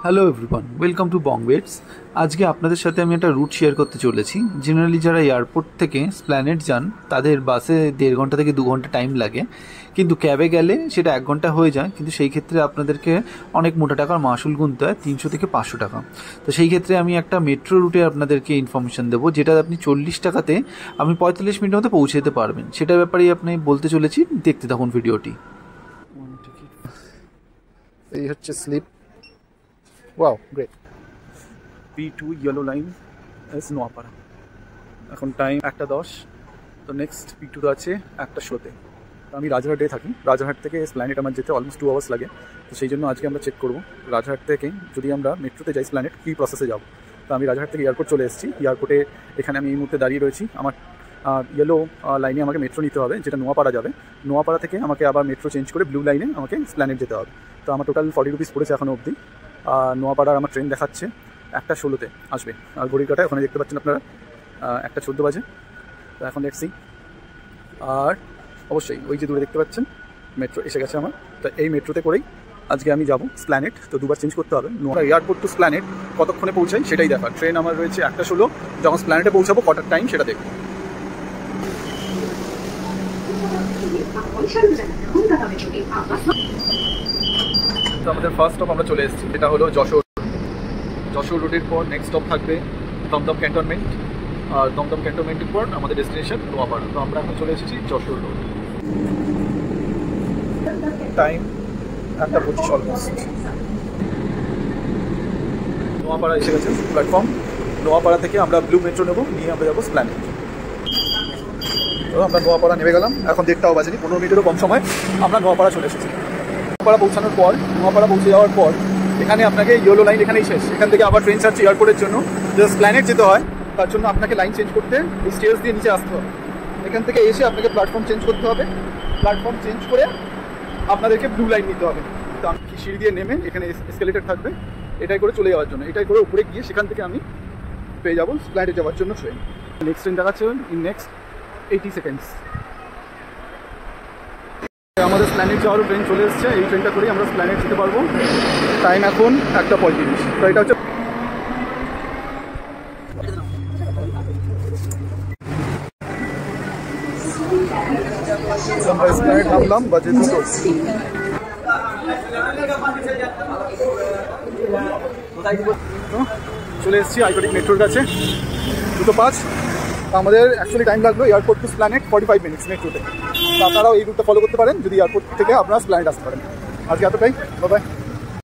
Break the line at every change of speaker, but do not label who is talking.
Hello everyone, welcome to Bongbets. আজকে আপনাদের সাথে আমি একটা রুট শেয়ার করতে চলেছি। জেনারেলি যারা এয়ারপোর্ট থেকে স্প্ল্যানেড যান তাদের বাসে 1.5 ঘন্টা থেকে 2 ঘন্টা টাইম লাগে, কিন্তু ক্যাবে গেলে সেটা 1 ঘন্টা হয়ে যায়। কিন্তু সেই ক্ষেত্রে আপনাদেরকে অনেক মোটা টাকার মাসুল গুনতে হয়, 300 থেকে 500 টাকা। তো সেই ক্ষেত্রে আমি একটা মেট্রো রুটে আপনাদেরকে ইনফরমেশন দেবো, যেটা আপনি 40 টাকাতে আপনি 45 মিনিটের মধ্যে পৌঁছে যেতে পারবেন। সেটার ব্যাপারেই আপনি বলতে চলেছি, দেখতে থাকুন ভিডিওটি।
এই হচ্ছে slip. Wow, great.
P2 yellow line এস নোয়াপাড়া। এখন টাইম 1:10। তো নেক্সট P2 আছে 1:16-তে। আমি রাজারহাটে থাকি। রাজারহাট থেকে স্প্ল্যানেট আমার যেতে অলমোস্ট 2 আওয়ার্স লাগে। তো সেই জন্য আজকে আমরা চেক করবো রাজারহাট থেকে যদি আমরা মেট্রোতে যাই স্প্ল্যানেট কী প্রসেসে যাব। তো আমি রাজারহাট থেকে এয়ারপোর্ট চলে এসেছি। এয়ারপোর্টে এখানে আমি এই মুহূর্তে দাঁড়িয়ে রয়েছি। আমার ইয়েলো লাইনে আমাকে মেট্রো নিতে হবে, যেটা নোয়াপাড়া যাবে। নোয়াপাড়া থেকে আমাকে আবার মেট্রো চেঞ্জ করে ব্লু লাইনে আমাকে স্প্ল্যানেট যেতে হবে। তো আমার টোটাল 40 রুপিস পড়েছে এখনও অবধি। নোয়াপাড়ার আমার ট্রেন দেখাচ্ছে 1:16-তে আসবে। আর ঘড়ির কাটায় ওখানে দেখতে পাচ্ছেন আপনারা 1:14 বাজে। তো এখন দেখছি, আর অবশ্যই ওই যে দূরে দেখতে পাচ্ছেন মেট্রো এসে গেছে আমার। তো এই মেট্রোতে করেই আজকে আমি যাব স্প্ল্যানেট। তো দুবার চেঞ্জ করতে হবে। এয়ারপোর্ট টু স্প্ল্যানেট কতক্ষণে পৌঁছাই সেটাই দেখার। ট্রেন আমার রয়েছে 1:16। যখন স্প্ল্যানেটে পৌঁছাবো কটার টাইম সেটা দেখব। তো আমাদের ফার্স্ট স্টপ আমরা চলে এসেছি, এটা হলো যশোর। যশোর রোডের পর নেক্সট স্টপ থাকবে দমদম ক্যান্টনমেন্ট, আর দমদম ক্যান্টনমেন্টের পর আমাদের ডেস্টিনেশন নোয়াপাড়া। তো আমরা এখন চলে এসেছি Jessore road. Time 1:25 almost. Noapara এসে গেছে প্ল্যাটফর্ম। নোয়াপাড়া থেকে আমরা ব্লু মেট্রো নেবো, নিয়ে আমরা যাবো স্প্ল্যানেট। তো আমরা নোয়াপাড়া নেমে গেলাম। এখন 1:30টাও বাজেনি, 15 মিনিটেরও কম সময় আমরা নোয়াপাড়া চলে এসেছি। নোয়াপাড়া পৌঁছানোর পর, নোয়াপাড়া পৌঁছে যাওয়ার পর এখানে আপনাকে ইয়েলো লাইন এখানেই শেষ। এখান থেকে আবার ট্রেন ছাড়ছে এয়ারপোর্টের জন্য। যদি স্প্ল্যানেট যেতে হয় তার জন্য আপনাকে লাইন চেঞ্জ করতে এই স্টেজ দিয়ে নিচে আসতে হবে। এখান থেকে এসে আপনাকে প্ল্যাটফর্ম চেঞ্জ করতে হবে। প্ল্যাটফর্ম চেঞ্জ করে আপনাদেরকে ব্লু লাইন নিতে হবে। তো আমি সিঁড়ি দিয়ে নেমে এখানে এসকেলেটর থাকবে, এটাই করে চলে যাওয়ার জন্য। এটাই করে উপরে গিয়ে সেখান থেকে আমি পেয়ে যাবো স্প্ল্যানেটে যাওয়ার জন্য ট্রেন। নেক্সট ট্রেন দেখাচ্ছে ইন নেক্সট 80 সেকেন্ডস। আমাদের স্প্ল্যানেট যাওয়ারও ট্রেন চলে এসছে। এই ট্রেনটা করেই আমরা স্প্ল্যানেট যেতে পারবো। টাইম এখন 1:35। তো এটা হচ্ছে আমরা স্প্ল্যানেট নামলাম, বাজে 2টো। চলে এসেছি আইকনিক মেট্রোর কাছে, 2:05। আমাদের অ্যাকচুয়ালি টাইম লাগলো এয়ারপোর্ট টু স্প্ল্যানেট 45 মিনিটস মেট্রোতে। আপনারাও এই রুটটা ফলো করতে পারেন যদি এয়ারপোর্ট থেকে আপনারা স্প্ল্যানেট আসতে পারেন। আজকে এতটাই, বাই বাই।